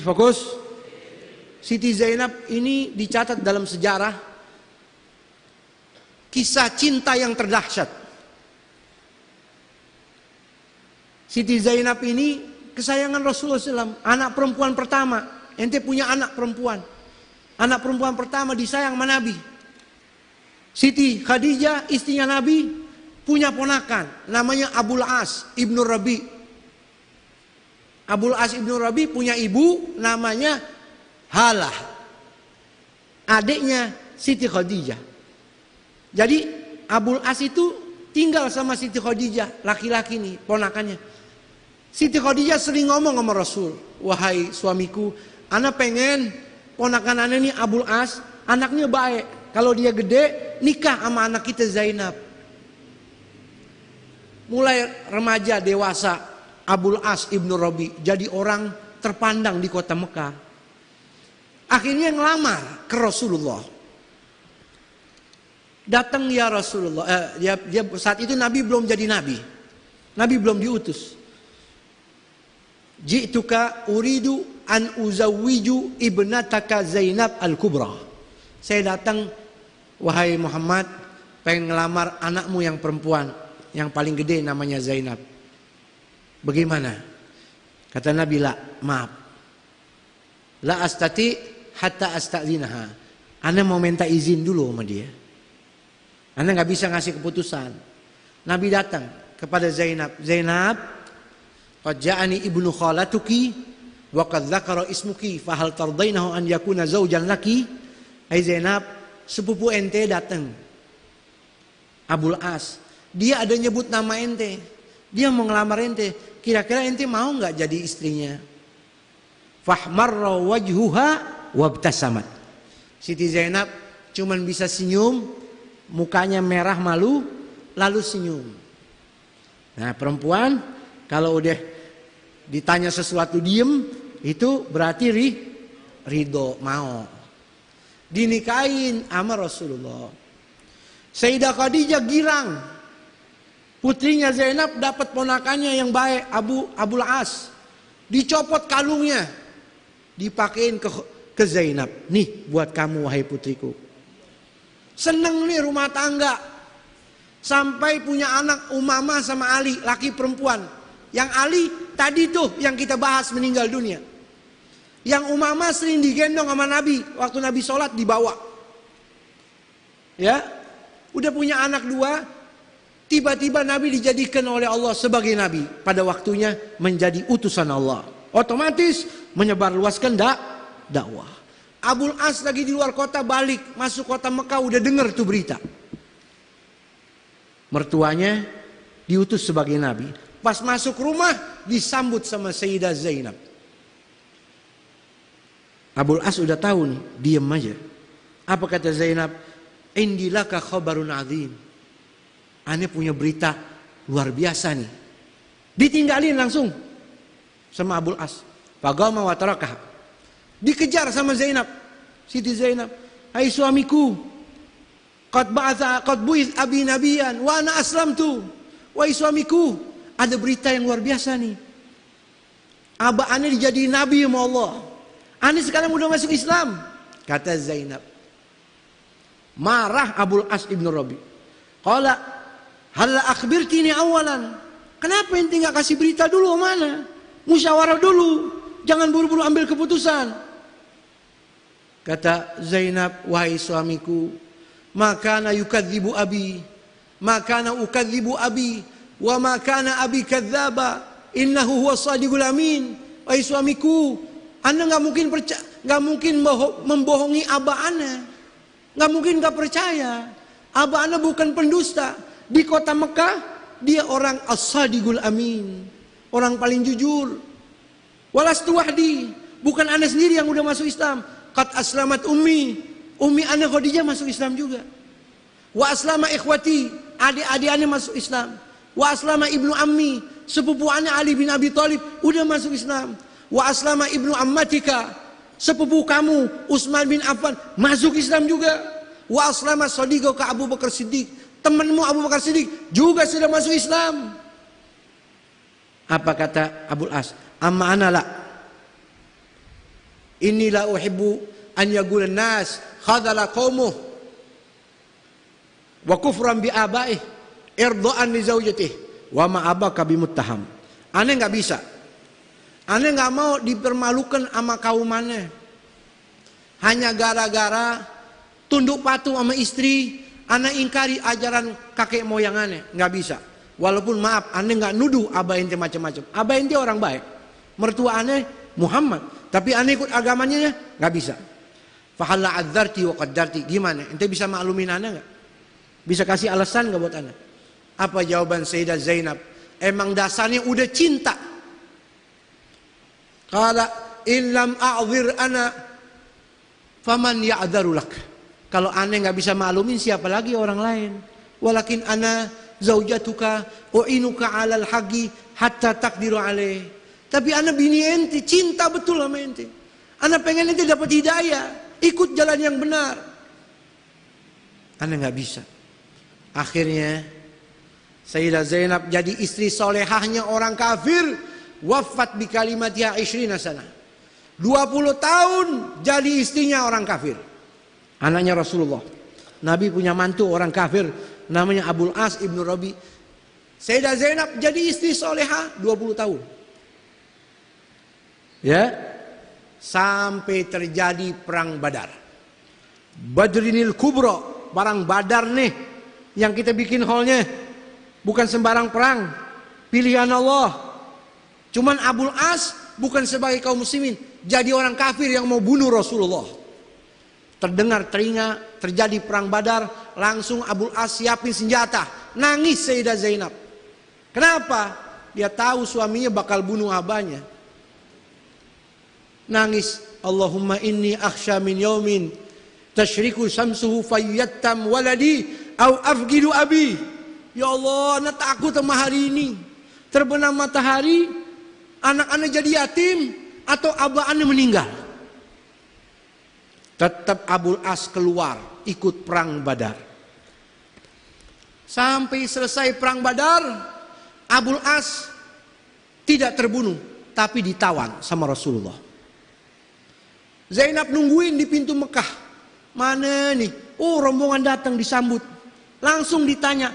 Fokus. Siti Zainab ini dicatat dalam sejarah kisah cinta yang terdahsyat. Siti Zainab ini kesayangan Rasulullah SAW, anak perempuan pertama. Ente punya anak perempuan. Anak perempuan pertama disayang sama Nabi. Siti Khadijah istrinya Nabi punya ponakan namanya Abul As ibnu Rabi. Abul As ibnu Rabi punya ibu namanya Halah, adiknya Siti Khadijah. Jadi Abul As itu tinggal sama Siti Khadijah, laki-laki nih ponakannya. Siti Khadijah sering ngomong sama Rasul, wahai suamiku, ana pengen ponakan ana nih Abul As, anaknya baik. Kalau dia gede, nikah sama anak kita Zainab. Mulai remaja dewasa, Abul As ibnu Rabi jadi orang terpandang di kota Mekah. Akhirnya ngelamar ke Rasulullah. Datang ya Rasulullah. Dia saat itu Nabi belum jadi nabi. Nabi belum diutus. Ji'tuka uridu an uzawwiju ibnataka Zainab al-Kubra. Saya datang, wahai Muhammad, pengen ngelamar anakmu yang perempuan, yang paling gede namanya Zainab. Bagaimana? Kata Nabi, la, maaf. La astati hatta astazinaha. Ana mau minta izin dulu sama dia. Ana nggak bisa ngasih keputusan. Nabi datang kepada Zainab. Zainab, qad ja'ani ibnu khalatuki wa qad dzakara ismuki fa hal tardainahu an yakuna zawjan laki? Hai Zainab, sepupu ente datang. Abul As. Dia ada nyebut nama ente. Dia mau ngelamar ente. Kira-kira ente mau nggak jadi istrinya? Fahmarra wajhuha wabtasamat. Siti Zainab cuman bisa senyum, mukanya merah malu, lalu senyum. Nah perempuan kalau udah ditanya sesuatu diem, itu berarti ridho, mau. Dinikahin sama Rasulullah. Sayyidah Khadijah girang. Putrinya Zainab dapat ponakannya yang baik, Abul As. Dicopot kalungnya, dipakein ke Zainab. Nih buat kamu wahai putriku. Seneng nih rumah tangga. Sampai punya anak Umamah sama Ali, laki perempuan. Yang Ali tadi tuh yang kita bahas meninggal dunia. Yang Umamah sering digendong sama Nabi. Waktu Nabi sholat dibawa. Ya, udah punya anak dua. Tiba-tiba Nabi dijadikan oleh Allah sebagai Nabi. Pada waktunya menjadi utusan Allah. Otomatis menyebar luaskan dakwah. Abul As lagi di luar kota, balik masuk kota Mekah, udah dengar tuh berita. Mertuanya diutus sebagai Nabi. Pas masuk rumah disambut sama Sayyidah Zainab. Abul As udah tahu nih, diem aja. Apa kata Zainab? Indilaka khabarun azim. Ane punya berita luar biasa nih. Ditinggalin langsung sama Abul As. Fagama wa tarakah. Dikejar sama Zainab. Siti Zainab, hai suamiku, qad bu'its abi nabiyan wa ana aslamtu. Wahai suamiku, ada berita yang luar biasa nih. Abah ane dijadiin nabi sama Allah. Ane sekarang udah masuk Islam. Kata Zainab. Marah Abul As ibnu Rabi. Qala hal akhbirtini awalan. Kenapa ente enggak kasih berita dulu mana? Musyawarah dulu. Jangan buru-buru ambil keputusan. Kata Zainab, wahai suamiku, makana yukadzibu abi, makana ukadzibu abi, wa makana abi kadzaba, innahu huwas shadiqul amin. Wahai suamiku, anda nggak mungkin membohongi abah anda, nggak mungkin nggak percaya. Abah anda bukan pendusta. Di kota Mekah dia orang as-shadiqul amin, orang paling jujur. Walastu wahdi, bukan anda sendiri yang udah masuk Islam. Qad aslamat ummi ana Khadijah masuk Islam juga. Wa aslama ikhwati, adik-adik ana masuk Islam. Wa aslama ibnu ammi, sepupu ana Ali bin Abi Thalib udah masuk Islam. Wa aslama ibnu ammatika, sepupu kamu Utsman bin Affan masuk Islam juga. Wa aslama sadiqaka Abu Bakar Siddiq, temanmu Abu Bakar Siddiq juga sudah masuk Islam. Apa kata Abul As? Amma ana la. Inni la uhibbu an yagulan nas khadala qaumuh wa kufran bi abaih irdaan li zaujatih wa ma abaka bimuttaham. Aneh nggak bisa. Aneh nggak mau dipermalukan sama kaumannya. Hanya gara-gara tunduk patuh sama istri, aneh ingkari ajaran kakek moyang aneh. Nggak bisa. Walaupun maaf, aneh nggak nuduh abah ente macam-macam. Abah ente orang baik. Mertua aneh Muhammad. Tapi aneh ikut agamanya ya nggak bisa. Fahalla adzarti wa qaddarti. Gimana? Ente bisa maklumin aneh nggak? Bisa kasih alasan nggak buat aneh? Apa jawaban Sayyidah Zainab? Emang dasarnya udah cinta. Qala illam a'zir ana faman ya'dharu lak. Kalau aneh nggak bisa maklumin, siapa lagi orang lain? Walakin ana zaujatuka u'inuka 'alal haqqi hatta taqdiru alaih. Tapi ana bini ente, cinta betul sama ente. Ana pengen ente dapat hidayah, ikut jalan yang benar. Ana nggak bisa. Akhirnya Sayyidah Zainab jadi istri solehahnya orang kafir. Wafat bi kalimatiha 20 sana. 20 tahun jadi istrinya orang kafir. Anaknya Rasulullah. Nabi punya mantu orang kafir namanya Abul As ibnu Rabi. Sayyidah Zainab jadi istri solehah 20 tahun. Ya. Sampai terjadi perang Badar. Badrinil Kubra, perang Badar nih yang kita bikin hallnya. Bukan sembarang perang. Pilihan Allah. Cuman Abul As bukan sebagai kaum muslimin, jadi orang kafir yang mau bunuh Rasulullah. Terdengar telinga terjadi perang Badar, langsung Abul As siapin senjata, nangis Sayyidah Zainab. Kenapa? Dia tahu suaminya bakal bunuh abahnya. Nangis, Allahumma inni akhsha min yaumin tashriku samsuhu fayyattam waladi au afgidu abi. Ya Allah, ana takut sama hari ini. Terbenam matahari, anak-anak jadi yatim atau abah anak meninggal. Tetap Abul As keluar ikut perang Badar. Sampai selesai perang Badar, Abul As tidak terbunuh tapi ditawan sama Rasulullah. Zainab nungguin di pintu Mekah. Mana nih? Oh, rombongan datang disambut. Langsung ditanya,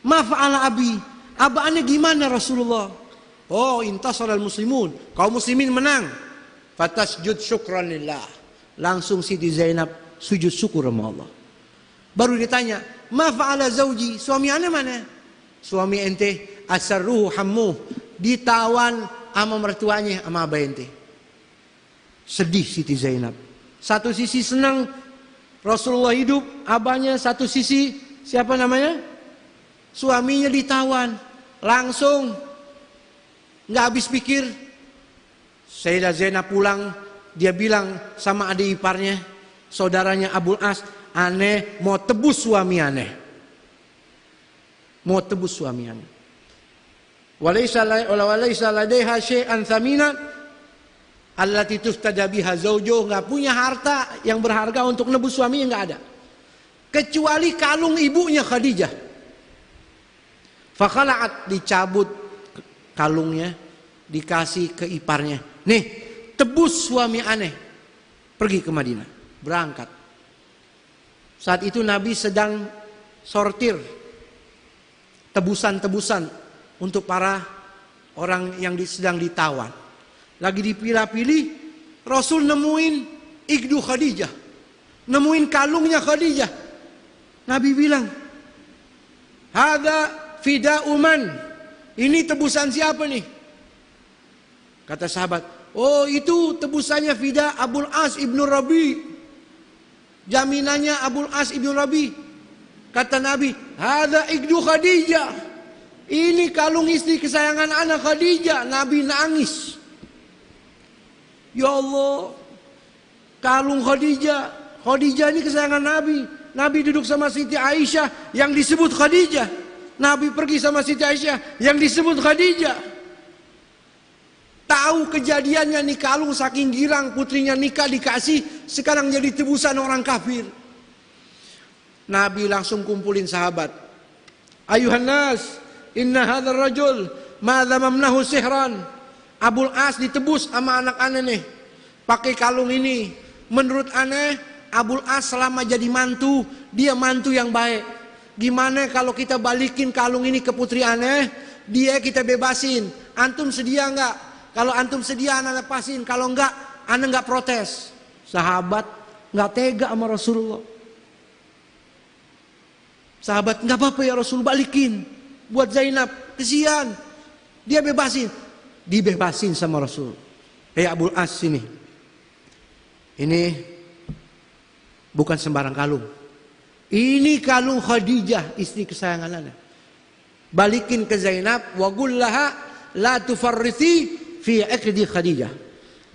"Ma fa'ala abi?" Abah aneh gimana Rasulullah? Oh, intasaral muslimun. Kaum muslimin menang. Fatasjud syukran lillah. Langsung Siti Zainab sujud syukur sama Allah. Baru ditanya, "Ma fa'ala zauji?" Suami anda mana? Suami ente asarruhu hammuh. Ditawan sama mertuanya sama abah ente. Sedih Siti Zainab. Satu sisi senang Rasulullah hidup, abahnya satu sisi siapa namanya? Suaminya ditawan. Langsung nggak habis pikir. Sayyidah Zainab pulang, dia bilang sama adik iparnya, saudaranya Abul As, aneh mau tebus suami aneh. Mau tebus suami aneh. Walaysa ladaiha syai'an thamina allati tuftada biha zaujuh, nggak punya harta yang berharga untuk nebus suaminya, nggak ada. Kecuali kalung ibunya Khadijah. Fakhala'at, dicabut kalungnya, dikasih ke iparnya. Nih, tebus suami aneh. Pergi ke Madinah, berangkat. Saat itu Nabi sedang sortir tebusan-tebusan untuk para orang yang sedang ditawan. Lagi dipilah-pilih, Rasul nemuin igdu Khadijah. Nemuin kalungnya Khadijah. Nabi bilang, "Hada fida uman." Ini tebusan siapa nih? Kata sahabat, "Oh, itu tebusannya fida Abul As ibnu Rabi." Jaminannya Abul As ibnu Rabi. Kata Nabi, "Hada igdu Khadijah." Ini kalung istri kesayangan anak Khadijah. Nabi nangis. Ya Allah, kalung Khadijah. Khadijah ini kesayangan Nabi. Nabi duduk sama Siti Aisyah yang disebut Khadijah. Nabi pergi sama Siti Aisyah yang disebut Khadijah. Tahu kejadiannya nih kalung saking girang putrinya nikah dikasih, sekarang jadi tebusan orang kafir. Nabi langsung kumpulin sahabat. Ayuhan nas, inna hadzal rajul ma dzamamnahu sihran. Abul As ditebus sama anak-anak nih. pakai kalung ini. Menurut aneh, Abul As selama jadi mantu, dia mantu yang baik. Gimana kalau kita balikin kalung ini ke putri aneh, dia kita bebasin. Antum sedia enggak? Kalau antum sedia, aneh lepasin. Kalau enggak, aneh enggak protes. Sahabat enggak tega sama Rasulullah. Sahabat, enggak apa-apa ya Rasul, balikin buat Zainab, kesian. Dia bebasin. Dibebasin sama Rasul. Abul As sini. Ini bukan sembarang kalung. Ini kalung Khadijah, istri kesayangan Anda. Balikin ke Zainab, wa qul laha la tufarriti fi aqdi Khadijah.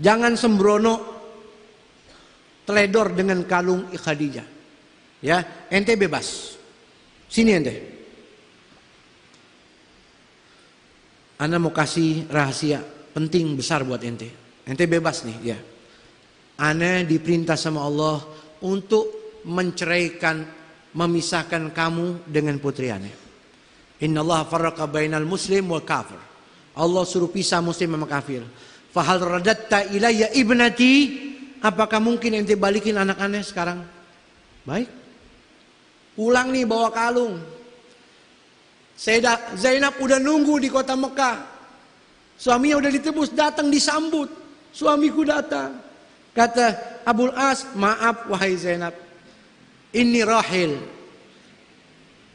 Jangan sembrono teledor dengan kalung Khadijah. Ya, ente bebas. Sini ente. Anda mau kasih rahasia penting besar buat ente. Ente bebas nih, ya. Anda diperintah sama Allah untuk menceraikan, memisahkan kamu dengan putri Anda. Inna Allah farraqa bainal muslim wal kafir. Allah suruh pisah muslim sama kafir. Fahal radatta ilayya ibnati, apakah mungkin ente balikin anak Anda sekarang? Baik. Pulang nih bawa kalung. Sayyidah Zainab udah nunggu di kota Mekah. Suaminya udah ditebus, datang disambut. Suamiku datang. Kata Abul As, maaf wahai Zainab, ini Rahil.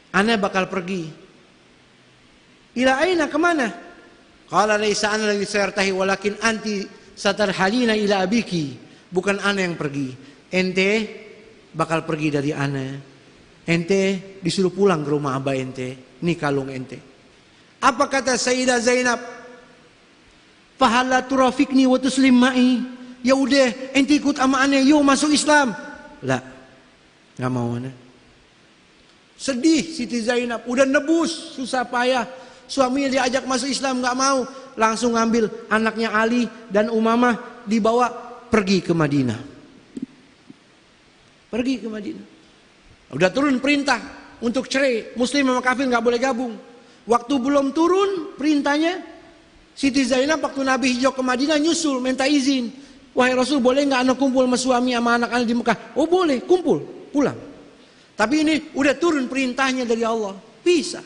Ana bakal pergi. Ila aina, kemana? Qala laisa ana lagi sayartahi walakin anti satarhalina ila abiki. Bukan ana yang pergi. Ente bakal pergi dari ana. Ente disuruh pulang ke rumah abah ente. Ini kalung ente. Apa kata Sayyidah Zainab? Fahala turafikni wa tuslim ma'i. Ya udah, ente ikut sama ana, yuk masuk Islam. Lah, nggak mau ana. Sedih Siti Zainab, udah nebus susah payah. Suaminya diajak masuk Islam nggak mau. Langsung ngambil anaknya Ali dan Umamah, dibawa pergi ke Madinah. Pergi ke Madinah. Udah turun perintah untuk cerai, muslim sama kafir nggak boleh gabung. Waktu belum turun perintahnya, Siti Zainab waktu Nabi hijrah ke Madinah nyusul minta izin. Wahai Rasul, boleh nggak anak kumpul sama suami sama anak-anak di Mekah? Oh boleh, kumpul, pulang. Tapi ini udah turun perintahnya dari Allah, bisa.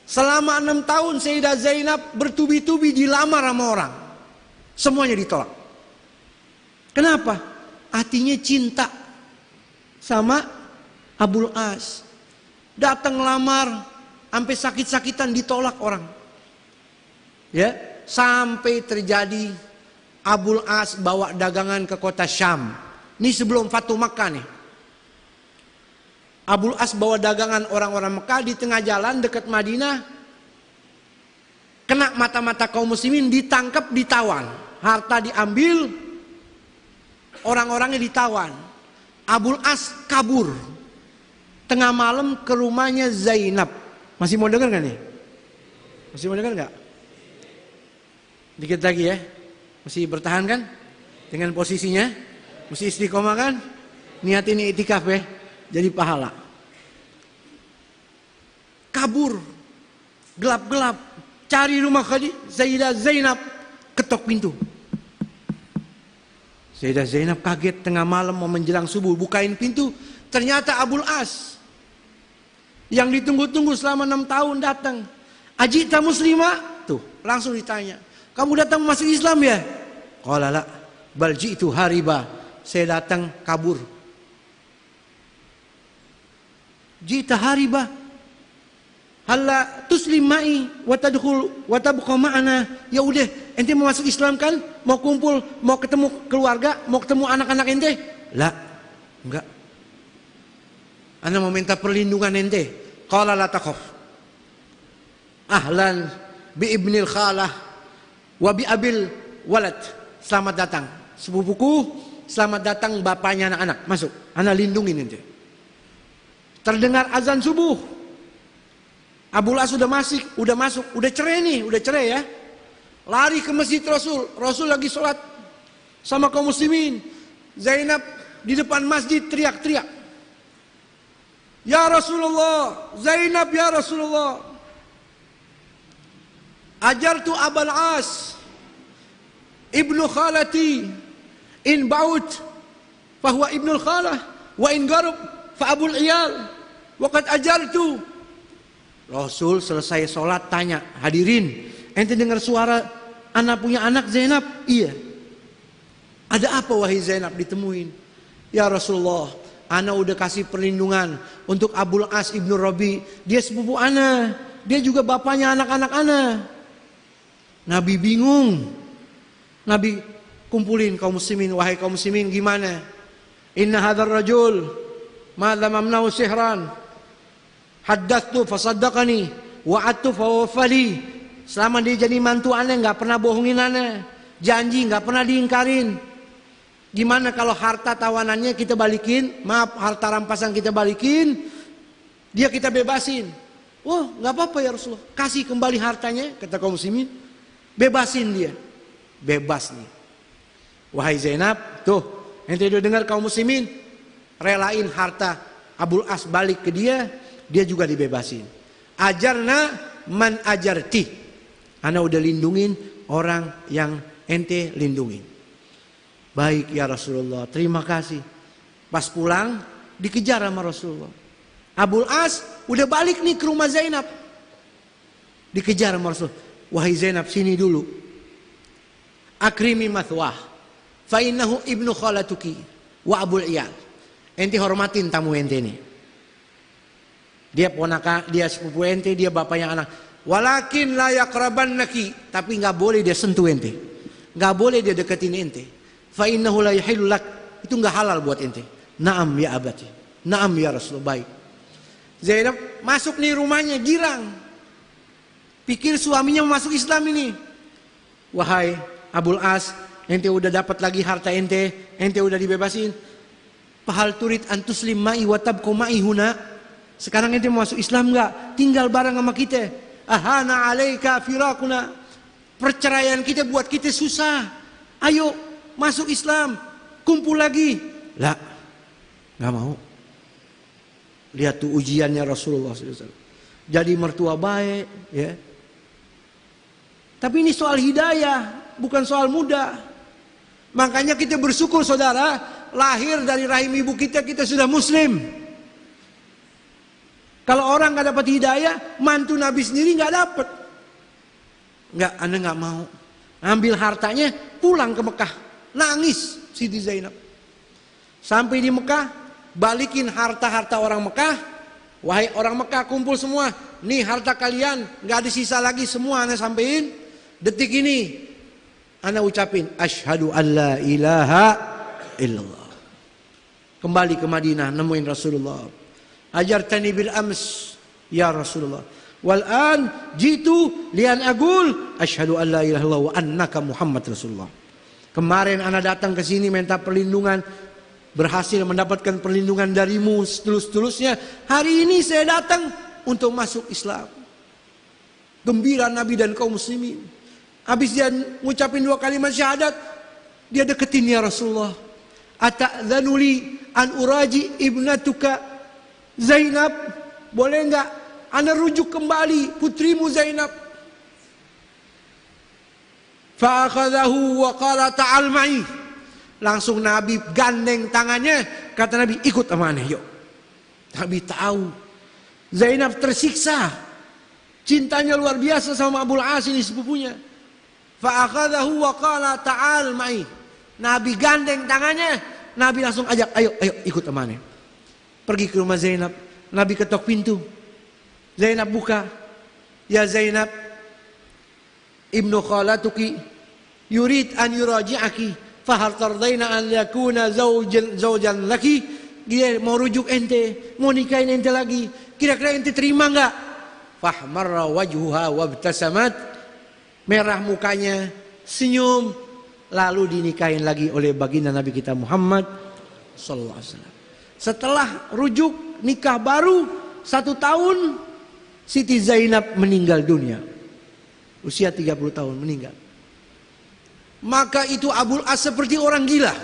Selama 6 tahun Sayyidah Zainab bertubi-tubi dilamar sama orang, semuanya ditolak. Kenapa? Hatinya cinta sama Abul As. Datang lamar, sampai sakit-sakitan ditolak orang. Ya, sampai terjadi Abul As bawa dagangan ke kota Syam. Ini sebelum Fatu Makkah nih. Abul As bawa dagangan orang-orang Mekah, di tengah jalan dekat Madinah kena mata-mata kaum muslimin, ditangkap, ditawan. Harta diambil, orang-orangnya ditawan. Abul As kabur tengah malam ke rumahnya Zainab. Masih mau dengar gak nih? Masih mau dengar gak? Dikit lagi ya. Masih bertahan kan? Dengan posisinya? Masih istiqomah kan? Niat ini itikaf ya. Jadi pahala. Kabur. Gelap-gelap. Cari rumah Sayyidah Zainab. Ketok pintu. Sayyidah Zainab kaget, tengah malam mau menjelang subuh. Bukain pintu. Ternyata Abul As. Yang ditunggu-tunggu selama 6 tahun datang. Ajita muslimah? Tuh, langsung ditanya. Kamu datang masuk Islam ya? Qala la, bal ji'tu hariba. Saya datang kabur. Ji'ta hariba. Halla tuslim ma'i wa tadkhul wa tabqa ma'ana. Ya udah, ente mau masuk Islam kan? Mau kumpul, mau ketemu keluarga, mau ketemu anak-anak ente? La, enggak. Ana mau minta perlindungan ente. Qala la takhaf. Ahlan bi ibnil khalah wa bi abil walad. Selamat datang sepupuku, selamat datang bapaknya anak-anak. Masuk. Ana lindungin ente. Terdengar azan subuh. Abul As udah masuk, udah cerai nih, udah cerai ya. Lari ke masjid Rasul. Rasul lagi sholat sama kaum muslimin. Zainab di depan masjid teriak-teriak. Ya Rasulullah, Zainab ya Rasulullah. Ajartu Abul As ibnu khalati In ba'ud fahuwa ibnul khalah wa in garub fa abul iyal wa qad ajartu. Rasul selesai sholat tanya, hadirin, ente dengar suara anak punya anak Zainab? Iya. Ada apa wahai Zainab? Ditemuin. Ya Rasulullah, ana udah kasih perlindungan untuk Abul As ibnu Rabi. Dia sepupu ana, dia juga bapaknya anak-anak ana. Nabi bingung. Nabi kumpulin kaum muslimin, wahai kaum muslimin, gimana? Inna hadzal rajul ma lam amna'u sihran haddatsu fasaddaqani wa'adtu fawafali. Selama dia jadi mantu ana enggak pernah bohongin ana, janji enggak pernah diingkarin. Gimana kalau harta tawanannya kita balikin, maaf harta rampasan kita balikin, dia kita bebasin? Oh, enggak apa-apa ya Rasulullah, kasih kembali hartanya, kata kaum muslimin, bebasin dia. Bebas nih. Wahai Zainab, tuh, ente udah dengar kaum muslimin, relain harta Abul As balik ke dia, dia juga dibebasin. Ajarna man ajarti. Ana udah lindungin orang yang ente lindungin. Baik ya Rasulullah, terima kasih. Pas pulang dikejar sama Rasulullah. Abul As udah balik nih ke rumah Zainab. Dikejar sama Rasulullah. Wahai Zainab, sini dulu. Akrimi mathwah. Fa innahu ibnu khalatuki wa abul iyal. Ente hormatin tamu ente nih. Dia ponaka, dia sepupu ente, dia bapaknya anak. Walakin la yaqrabannaki, tapi enggak boleh dia sentuh ente. Enggak boleh dia deketin ente. Fa innahu la yahillu lak, itu enggak halal buat ente. Naam ya abati. Naam ya Rasulullah. Baik. Zainab masuk nih rumahnya, girang. Pikir suaminya masuk Islam ini. Wahai Abul As, ente udah dapat lagi harta ente udah dibebasin. Fahal turid antuslim ma'i wa tabqu ma'i huna. Sekarang ente mau masuk Islam enggak? Tinggal bareng sama kita. Ahana alaika firaquna. Perceraian kita buat kita susah. Ayo masuk Islam, kumpul lagi. Lah, enggak mau. Lihat tuh ujiannya Rasulullah SAW. Jadi mertua baik, ya. Tapi ini soal hidayah, bukan soal mudah. Makanya kita bersyukur saudara, lahir dari rahim ibu kita sudah muslim. Kalau orang nggak dapat hidayah, mantu Nabi sendiri nggak dapat. Nggak, anda nggak mau. Ambil hartanya, pulang ke Mekah, nangis Siti Zainab. Sampai di Mekah, balikin harta-harta orang Mekah. Wahai orang Mekah, kumpul semua. Nih harta kalian, nggak ada sisa lagi, semua anda sampein. Detik ini, anda ucapin, asyhadu an la ilaha illallah. Kembali ke Madinah, nemuin Rasulullah. Ajartani bil ams ya Rasulullah. Wal an jitu lian agul asyhadu an la ilaha illallah wa annaka Muhammad Rasulullah. Kemarin ana datang ke sini minta perlindungan, berhasil mendapatkan perlindungan darimu setulus-tulusnya. Hari ini saya datang untuk masuk Islam. Gembira Nabi dan kaum muslimin. Habis dia ngucapin 2 kalimat syahadat, dia deketin ya Rasulullah. Ata'dzanuli an uraji ibnatuka Zainab, boleh enggak anda rujuk kembali putrimu Zainab? Fa'akhadahu wa qala ta'al ma'i. Langsung Nabi gandeng tangannya, kata Nabi, ikut sama aneh, yuk. Nabi tahu Zainab tersiksa, cintanya luar biasa sama Abul As ini sepupunya. Fa'akhadahu wa qala ta'al ma'i. Nabi gandeng tangannya, Nabi langsung ajak, ayo ikut sama aneh. Pergi ke rumah Zainab, Nabi ketok pintu. Zainab buka. Ya Zainab, ibnu khalatuki yurid an yuraji'aki fahal tardaina an yakuna zawjan laki. Dia mau rujuk ente, mau nikahin ente lagi. Kira-kira ente terima enggak? Fahmarra wajhuha wabtasamat. Merah mukanya, senyum, lalu dinikahin lagi oleh baginda Nabi kita Muhammad sallallahu alaihi wasallam. Setelah rujuk nikah baru 1 tahun, Siti Zainab meninggal dunia. Usia 30 tahun meninggal. Maka itu Abul As seperti orang gila.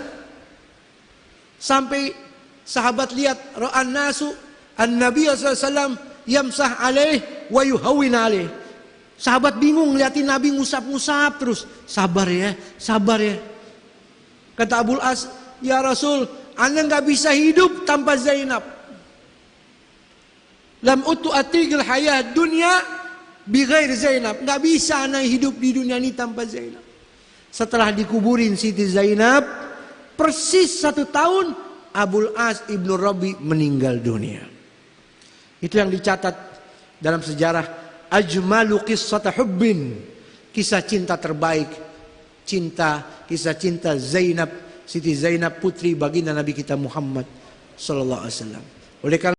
Sampai sahabat lihat ra'an nasu an-nabiy sallallahu alaihi wasallam yamsah alaih wa yuhawwin alaih. Sahabat bingung liatin Nabi ngusap-ngusap terus. Sabar ya, sabar ya. Kata Abul As, ya Rasul, ana nggak bisa hidup tanpa Zainab. Lam utu atigil hayat dunia bighair Zainab. Nggak bisa ana hidup di dunia ini tanpa Zainab. Setelah dikuburin Siti Zainab, persis 1 tahun Abul As ibnu Rabi meninggal dunia. Itu yang dicatat dalam sejarah ajmalu qissata hubbin, kisah cinta terbaik, kisah cinta Zainab, Siti Zainab putri baginda Nabi kita Muhammad sallallahu alaihi wasallam. Oleh karena